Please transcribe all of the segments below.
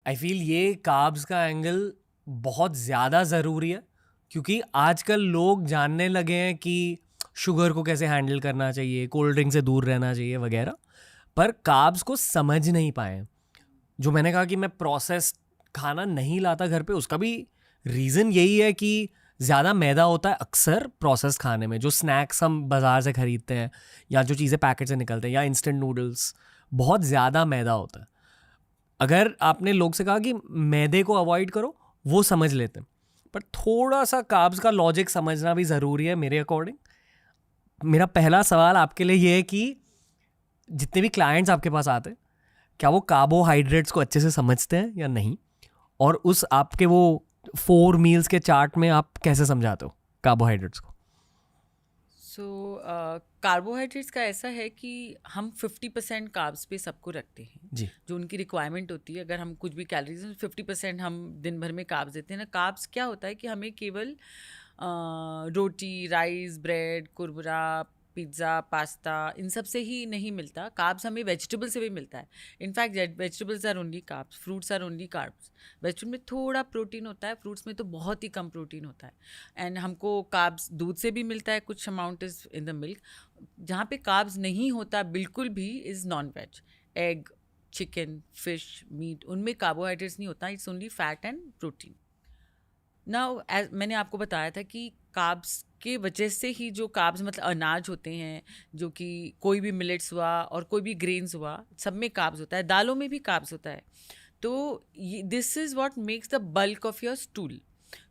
I feel ये carbs का angle बहुत ज़्यादा ज़रूरी है, क्योंकि आजकल लोग जानने लगे हैं कि शुगर को कैसे हैंडल करना चाहिए, कोल्ड ड्रिंक से दूर रहना चाहिए वगैरह, पर कार्ब्स को समझ नहीं पाए। जो मैंने कहा कि मैं प्रोसेस खाना नहीं लाता घर पे, उसका भी रीज़न यही है कि ज़्यादा मैदा होता है अक्सर प्रोसेस खाने में। जो स्नैक्स हम बाज़ार से ख़रीदते हैं या जो चीज़ें पैकेट से निकलते हैं या इंस्टेंट नूडल्स, बहुत ज़्यादा मैदा होता है। अगर आपने लोग से कहा कि मैदे को अवॉइड करो, वो समझ लेते हैं, पर थोड़ा सा कार्ब्स का लॉजिक समझना भी ज़रूरी है मेरे अकॉर्डिंग। मेरा पहला सवाल आपके लिए ये है कि जितने भी क्लाइंट्स आपके पास आते हैं, क्या वो कार्बोहाइड्रेट्स को अच्छे से समझते हैं या नहीं, और उस आपके वो 4 मील्स के चार्ट में आप कैसे समझाते हो कार्बोहाइड्रेट्स को? सो कार्बोहाइड्रेट्स का ऐसा है कि हम 50% कार्ब्स पे सबको रखते हैं जी। जो उनकी रिक्वायरमेंट होती है। अगर हम कुछ भी कैलोरीज 50% हम दिन भर में कार्ब्स देते हैं ना। कार्ब्स क्या होता है कि हमें केवल रोटी, राइस, ब्रेड, कुरमुरा, पिज़्ज़ा, पास्ता इन सब से ही नहीं मिलता। कार्ब्स हमें वेजिटेबल से भी मिलता है। In fact vegetables are only carbs, fruits are only carbs. Vegetable में थोड़ा प्रोटीन होता है, फ्रूट्स में तो बहुत ही कम प्रोटीन होता है। एंड हमको कार्ब्स दूध से भी मिलता है, कुछ amount is in the milk. जहाँ पे कार्ब्स नहीं होता बिल्कुल भी is non veg, egg, chicken, fish, meat, उनमें कार्बोहाइड्रेट्स नहीं होता, it's only fat and protein. Now मैंने आपको बताया था कि कार्ब्स के वजह से ही जो कार्ब्स मतलब अनाज होते हैं, जो कि कोई भी मिलेट्स हुआ और कोई भी ग्रेन्स हुआ, सब में कार्ब्स होता है, दालों में भी कार्ब्स होता है। तो this is what makes the bulk of your stool.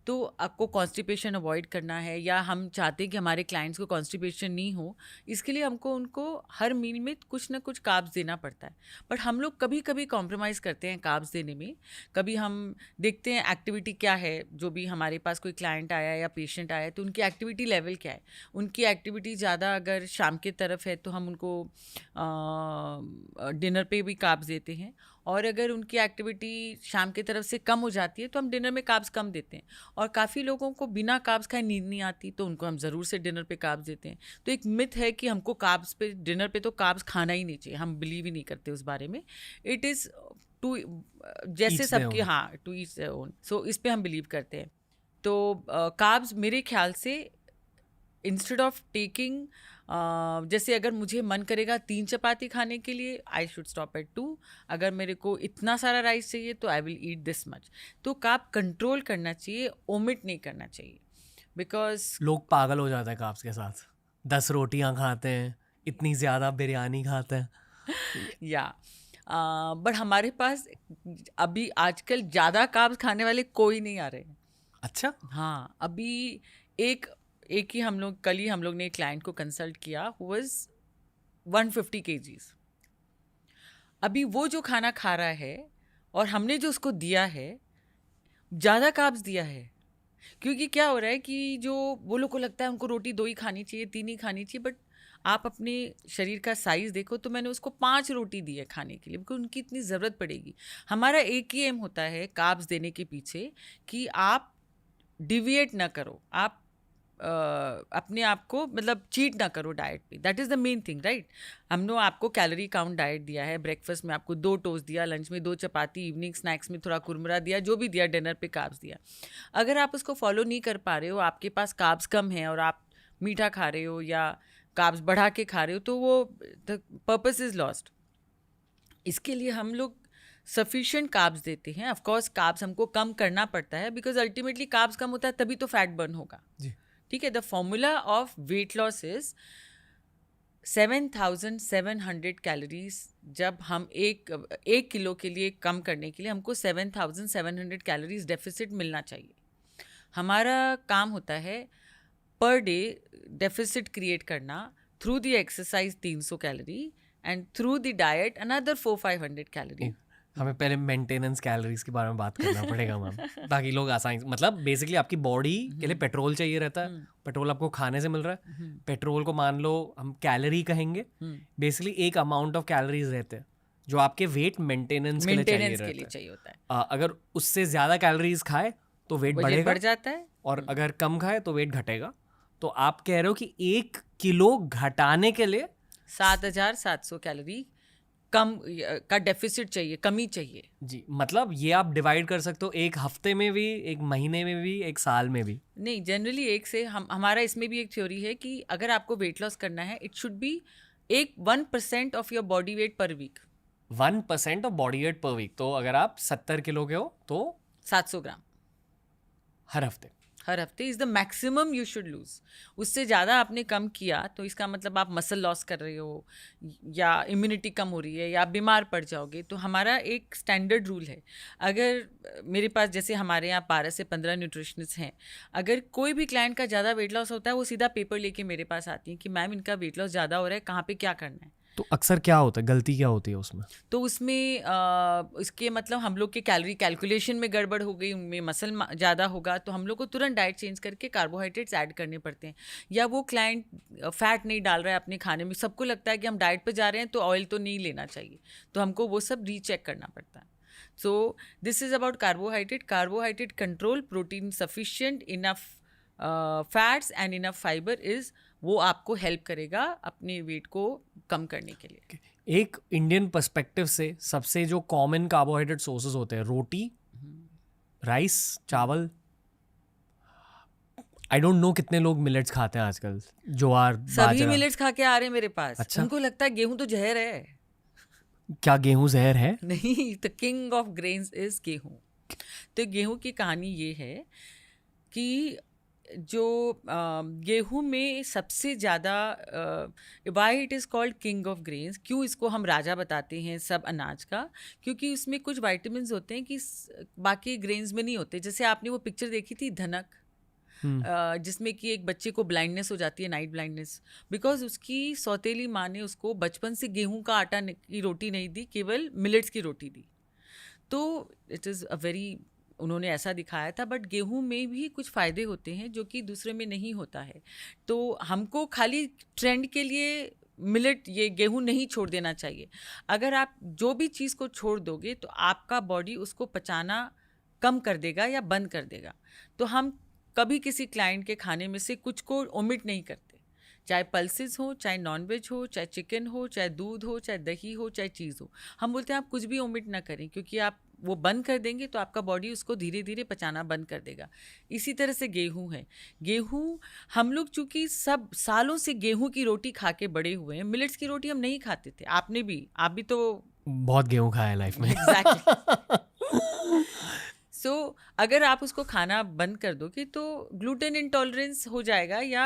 तो आपको कॉन्स्टिपेशन अवॉइड करना है, या हम चाहते हैं कि हमारे क्लाइंट्स को कॉन्स्टिपेशन नहीं हो, इसके लिए हमको उनको हर मील में कुछ ना कुछ कार्ब्स देना पड़ता है। बट हम लोग कभी कभी कॉम्प्रोमाइज़ करते हैं कार्ब्स देने में। कभी हम देखते हैं एक्टिविटी क्या है, जो भी हमारे पास कोई क्लाइंट आया या पेशेंट आया तो उनकी एक्टिविटी लेवल क्या है। उनकी एक्टिविटी ज़्यादा अगर शाम के तरफ है तो हम उनको डिनर पे भी कार्ब्स देते हैं, और अगर उनकी एक्टिविटी शाम की तरफ से कम हो जाती है तो हम डिनर में कार्ब्स कम देते हैं। और काफ़ी लोगों को बिना कार्ब्स खाए नींद नहीं आती, तो उनको हम ज़रूर से डिनर पे कार्ब्स देते हैं। तो एक मिथ है कि हमको कार्ब्स पे डिनर पे तो कार्ब्स खाना ही नहीं चाहिए, हम बिलीव ही नहीं करते उस बारे में। इट इज़ टू जैसे ईच देयर सबके, ओन। हाँ, टू ईच देयर ओन। सो इस पे हम बिलीव करते हैं। तो कार्ब्स मेरे ख्याल से इंस्टेड ऑफ टेकिंग, जैसे अगर मुझे मन करेगा 3 चपाती खाने के लिए, आई शुड स्टॉप एट 2। अगर मेरे को इतना सारा राइस चाहिए तो I will eat this much. तो कार्ब कंट्रोल करना चाहिए, ओमिट नहीं करना चाहिए, बिकॉज लोग पागल हो जाते हैं कार्ब्स के साथ, 10 रोटियां खाते हैं, इतनी ज़्यादा बिरयानी खाते हैं। या बट हमारे पास अभी आजकल ज़्यादा कार्ब्स खाने वाले कोई नहीं आ रहे हैं। अच्छा। हाँ, अभी एक एक ही हम लोग, कल ही हम लोग ने एक क्लाइंट को कंसल्ट किया हु वाज 150 kgs। अभी वो जो खाना खा रहा है और हमने जो उसको दिया है, ज़्यादा कार्ब्स दिया है। क्योंकि क्या हो रहा है कि जो वो लोग को लगता है उनको रोटी 2 ही खानी चाहिए, 3 ही खानी चाहिए, बट आप अपने शरीर का साइज़ देखो तो मैंने उसको 5 रोटी दी है खाने के लिए, बिकॉज उनकी इतनी ज़रूरत पड़ेगी। हमारा एक ही एम होता है कार्ब्स देने के पीछे कि आप डिविएट ना करो, आप अपने आप को मतलब चीट ना करो डाइट पे। That is the main thing, right. हमने आपको कैलोरी काउंट डाइट दिया है, ब्रेकफास्ट में आपको 2 टोस्ट दिया, लंच में 2 चपाती, इवनिंग स्नैक्स में थोड़ा कुरमुरा दिया, जो भी दिया, डिनर पे कार्ब्स दिया। अगर आप उसको फॉलो नहीं कर पा रहे हो, आपके पास कार्ब्स कम है और आप मीठा खा रहे हो या कार्ब्स बढ़ा के खा रहे हो, तो वो द पर्पस इज़ लॉस्ट। इसके लिए हम लोग सफिशिएंट कार्ब्स देते हैं। ऑफ कोर्स कार्ब्स हमको कम करना पड़ता है, बिकॉज अल्टीमेटली कार्ब्स कम होता है तभी तो फैट बर्न होगा। जी। ठीक है। The formula of weight loss is 7,700 calories. जब हम एक किलो के लिए कम करने के लिए हमको 7,700 कैलोरीज डेफिसिट मिलना चाहिए। हमारा काम होता है पर डे डेफिसिट क्रिएट करना through the exercise 300 calorie and through the diet another 400-500 calorie. हमें पहले मेंटेनेंस कैलोरीज के बारे में बात करना पड़ेगा मैम, ताकि लोग आसानी मतलब बेसिकली आपकी बॉडी के लिए पेट्रोल चाहिए रहता है। पेट्रोल आपको खाने से मिल रहा है। पेट्रोल को मान लो हम कैलोरी कहेंगे, बेसिकली एक अमाउंट ऑफ कैलोरीज रहते हैं जो आपके वेट मेंटेनेंस के लिए चाहिए होता है। अगर उससे ज़्यादा कैलोरीज खाए तो वेट बढ़ेगा, बढ़ जाता है, और अगर कम खाए तो वेट घटेगा। तो आप कह रहे हो कि 1 किलो घटाने के लिए 7,700 कैलोरी कम का डेफिसिट चाहिए, कमी चाहिए। जी, मतलब ये आप डिवाइड कर सकते हो एक हफ्ते में भी, एक महीने में भी, एक साल में भी। नहीं, जनरली एक से हमारा इसमें भी एक थ्योरी है कि अगर आपको वेट लॉस करना है, it should be 1% of your body weight per week. 1% of body weight per week, तो अगर आप 70 किलो के हो तो 700 ग्राम हर हफ्ते। हर हफ्ते is the maximum you should lose. उससे ज़्यादा आपने कम किया तो इसका मतलब आप मसल लॉस कर रहे हो, या इम्यूनिटी कम हो रही है, या आप बीमार पड़ जाओगे। तो हमारा एक स्टैंडर्ड रूल है, अगर मेरे पास जैसे हमारे यहाँ 12 से 15 न्यूट्रिशनिस्ट हैं, अगर कोई भी क्लाइंट का ज़्यादा वेट लॉस होता है, वो सीधा पेपर लेके मेरे पास आती हैं कि मैम इनका वेट लॉस ज़्यादा हो रहा है, कहाँ पे क्या करना है। तो अक्सर क्या होता है, गलती क्या होती है उसमें? तो उसमें इसके मतलब हम लोग के कैलोरी कैलकुलेशन में गड़बड़ हो गई, उनमें मसल ज़्यादा होगा, तो हम लोग को तुरंत डाइट चेंज करके कार्बोहाइड्रेट्स ऐड करने पड़ते हैं। या वो क्लाइंट फैट नहीं डाल रहा है अपने खाने में, सबको लगता है कि हम डाइट पे जा रहे हैं तो ऑयल तो नहीं लेना चाहिए, तो हमको वो सब रीचेक करना पड़ता है। So this is about carbohydrate control, protein sufficient, enough fats and enough fibre is, वो आपको हेल्प करेगा अपने वेट को कम करने के लिए। एक इंडियन पर्सपेक्टिव से सबसे जो कॉमन कार्बोहाइड्रेट सोर्सेज होते हैं, रोटी, राइस, चावल। आई डोंट नो कितने लोग मिलेट्स खाते हैं आजकल, ज्वार, सभी बाजरा। मिलेट्स खा के आ रहे हैं मेरे पास। अच्छा। उनको लगता है गेहूं तो जहर है। क्या गेहूं जहर है? नहीं, the king of grains is गेहूं। तो गेहूं की कहानी ये है कि जो गेहूं में सबसे ज़्यादा, why it is called king of grains, क्यों इसको हम राजा बताते हैं सब अनाज का, क्योंकि उसमें कुछ वाइटामिन होते हैं कि बाकी ग्रेन्स में नहीं होते। जैसे आपने वो पिक्चर देखी थी धनक, जिसमें कि एक बच्चे को ब्लाइंडनेस हो जाती है, नाइट ब्लाइंडनेस, बिकॉज उसकी सौतेली माँ ने उसको बचपन से गेहूं का आटा की रोटी नहीं दी, केवल मिलेट्स की रोटी दी। तो इट इज़ अ वेरी, उन्होंने ऐसा दिखाया था। बट गेहूं में भी कुछ फ़ायदे होते हैं जो कि दूसरे में नहीं होता है। तो हमको खाली ट्रेंड के लिए मिलेट, ये गेहूं नहीं छोड़ देना चाहिए। अगर आप जो भी चीज़ को छोड़ दोगे तो आपका बॉडी उसको पचाना कम कर देगा या बंद कर देगा। तो हम कभी किसी क्लाइंट के खाने में से कुछ को ओमिट नहीं करते, चाहे पल्सेस हो, चाहे नॉनवेज हो, चाहे चिकन हो, चाहे दूध हो, चाहे दही हो, चाहे चीज़ हो। हम बोलते हैं आप कुछ भी ओमिट ना करें, क्योंकि आप वो बंद कर देंगे तो आपका बॉडी उसको धीरे धीरे पचाना बंद कर देगा। इसी तरह से गेहूं है। गेहूं, हम लोग चूँकि सब सालों से गेहूं की रोटी खा के बड़े हुए हैं, मिलेट्स की रोटी हम नहीं खाते थे। आपने भी, आप भी तो बहुत गेहूं खाया है लाइफ में। एग्जैक्टली। सो अगर आप उसको खाना बंद कर दोगे तो ग्लूटेन इंटॉलरेंस हो जाएगा, या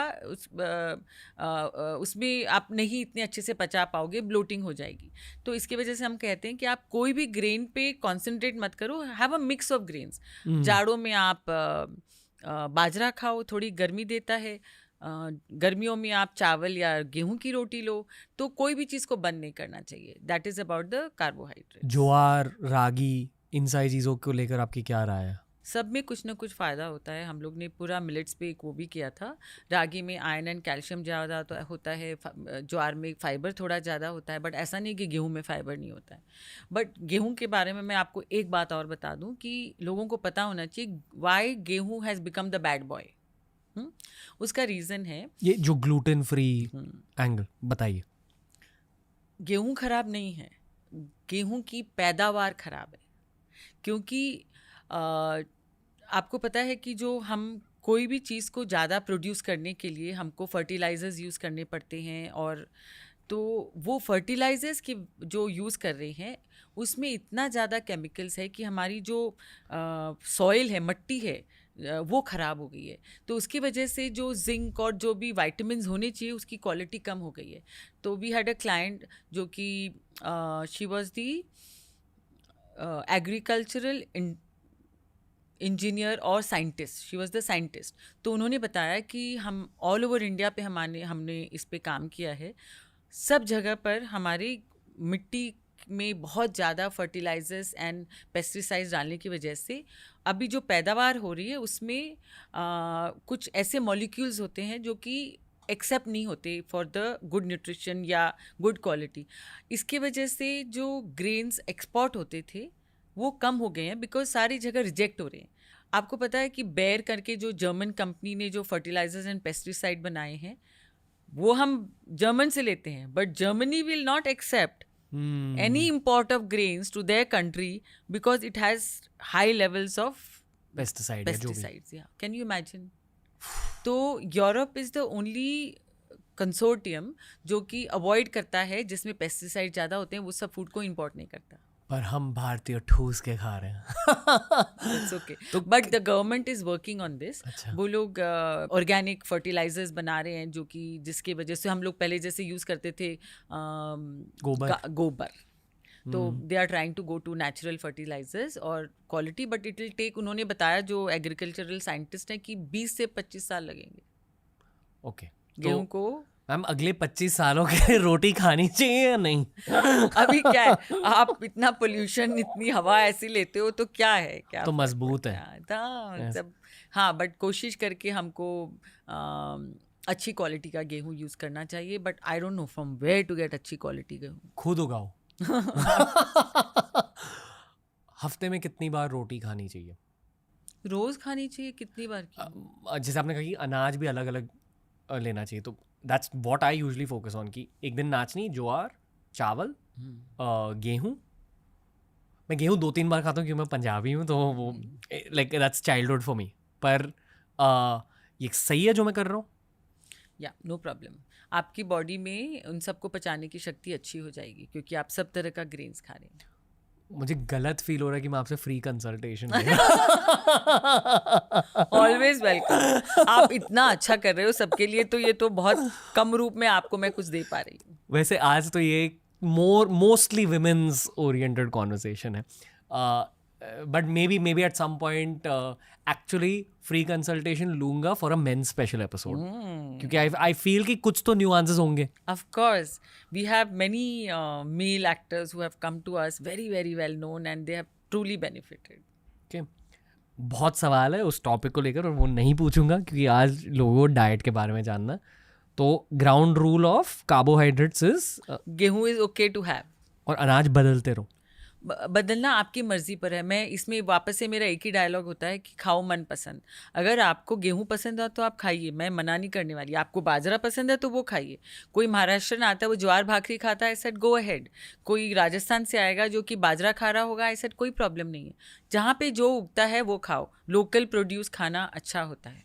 उसमें आप नहीं इतने अच्छे से पचा पाओगे, ब्लोटिंग हो जाएगी। तो इसकी वजह से हम कहते हैं कि आप कोई भी ग्रेन पे कॉन्सेंट्रेट मत करो, have a mix of grains. जाड़ों में आप बाजरा खाओ, थोड़ी गर्मी देता है। गर्मियों में आप चावल या गेहूं की रोटी लो। तो कोई भी चीज़ को बंद नहीं करना चाहिए। That is about the carbohydrate. ज्वार, रागी, इन सारी चीज़ों को लेकर आपकी क्या राय है? सब में कुछ ना कुछ फ़ायदा होता है। हम लोग ने पूरा मिलेट्स पे एक वो भी किया था। रागी में आयरन एंड कैल्शियम ज़्यादा होता है, ज्वार में फाइबर थोड़ा ज़्यादा होता है, बट ऐसा नहीं कि गेहूं में फाइबर नहीं होता है। बट गेहूं के बारे में मैं आपको एक बात और बता दूं कि लोगों को पता होना चाहिए वाई गेहूं has become the bad boy. उसका रीज़न है, ये जो ग्लूटेन फ्री एंगल बताइए। गेहूं खराब नहीं है, गेहूं की पैदावार खराब है। क्योंकि आपको पता है कि जो हम कोई भी चीज़ को ज़्यादा प्रोड्यूस करने के लिए हमको फर्टिलाइजर्स यूज़ करने पड़ते हैं, और तो वो फर्टिलाइजर्स की जो यूज़ कर रहे हैं उसमें इतना ज़्यादा केमिकल्स है कि हमारी जो सॉइल है, मट्टी है, वो ख़राब हो गई है। तो उसकी वजह से जो जिंक और जो भी वाइटामिन्स होने चाहिए उसकी क्वालिटी कम हो गई है। तो वी हैड अ क्लाइंट जो कि she was the agricultural engineer और scientist, she was the scientist. तो उन्होंने बताया कि हम ऑल ओवर इंडिया पे हमने इस पे काम किया है। सब जगह पर हमारी मिट्टी में बहुत ज़्यादा फर्टिलाइजर्स एंड पेस्टिसाइड्स डालने की वजह से अभी जो पैदावार हो रही है उसमें कुछ ऐसे मॉलिक्यूल्स होते हैं जो कि एक्सेप्ट नहीं होते फॉर द गुड न्यूट्रिशन या गुड क्वालिटी। इसके वजह से जो ग्रेन्स एक्सपोर्ट होते थे वो कम हो गए हैं, बिकॉज सारी जगह रिजेक्ट हो रहे हैं। आपको पता है कि बेयर करके जो जर्मन कंपनी ने जो फर्टिलाइजर्स एंड पेस्टिसाइड बनाए हैं वो हम जर्मन से लेते हैं, but Germany will not accept any import of grains to their country because it has high levels of pesticide है जो भी. pesticides. Yeah, can you imagine? तो Europe is the only consortium जो कि अवॉइड करता है जिसमें पेस्टिसाइड ज़्यादा होते हैं, वो सब फूड को इंपोर्ट नहीं करता. पर हम भारतीय ठूस के खा रहे हैं. It's okay. But the government is working on this. वो लोग ऑर्गेनिक फर्टिलाइजर्स बना रहे हैं जो कि जिसकी वजह से हम लोग पहले जैसे यूज़ करते थे गोबर. तो they are trying to go to natural fertilisers और quality, but it will take, उन्होंने बताया जो एग्रीकल्चरल साइंटिस्ट हैं कि 20 से 25 साल लगेंगे. ओके. गेहूं को मैम अगले 25 सालों के रोटी खानी चाहिए या नहीं? अभी क्या है, आप इतना पोल्यूशन, इतनी हवा ऐसी लेते हो तो क्या है, क्या तो मजबूत है. सब. हाँ, बट कोशिश करके हमको अच्छी क्वालिटी का गेहूं यूज़ करना चाहिए. But I don't know from where to get अच्छी क्वालिटी गेहूं. खुद उगाओ. हफ्ते में कितनी बार रोटी खानी चाहिए? रोज खानी चाहिए. कितनी बार की? जैसे आपने कहा कि अनाज भी अलग अलग लेना चाहिए, तो that's what I usually focus on कि एक दिन नाचनी, ज्वार, चावल, गेहूं. मैं गेहूं 2-3 बार खाता हूँ क्योंकि मैं पंजाबी हूँ, तो वो like that's childhood for me. पर ये सही है जो मैं कर रहा हूँ? या नो प्रॉब्लम. आपकी बॉडी में उन सबको पचाने की शक्ति अच्छी हो जाएगी क्योंकि आप सब तरह का ग्रेन्स खा रहे हैं. मुझे गलत फील हो रहा है कि मैं आपसे फ्री कंसल्टेशन ऑलवेज वेलकम. आप इतना अच्छा कर रहे हो सबके लिए, तो ये तो बहुत कम रूप में आपको मैं कुछ दे पा रही हूँ. वैसे आज तो ये मोस्टली विमेन्स ओरिएंटेड कॉन्वर्सेशन है, but maybe at some point actually free consultation लूंगा for a men special episode, क्योंकि आई फील कि कुछ तो न्यूआंसेस होंगे. Of course, we have many male actors who have come to us, very very well known, and they have truly benefited. Okay. बहुत सवाल है उस टॉपिक को लेकर और वो नहीं पूछूंगा क्योंकि आज लोगों को डाइट के बारे में जानना. तो ground rule of carbohydrates is गेहूं इज ओके टू हैव. और अनाज बदलते रहो. बदलना आपकी मर्जी पर है. मैं इसमें वापस से मेरा एक ही डायलॉग होता है कि खाओ मन पसंद. अगर आपको गेहूं पसंद है तो आप खाइए, मैं मना नहीं करने वाली. आपको बाजरा पसंद है तो वो खाइए. कोई महाराष्ट्र में आता है वो ज्वार भाकरी खाता है, आई सेड गो अहेड. कोई राजस्थान से आएगा जो कि बाजरा खा रहा होगा, आई सेड कोई प्रॉब्लम नहीं है. जहाँ पे जो उगता है वो खाओ. लोकल प्रोड्यूस खाना अच्छा होता है.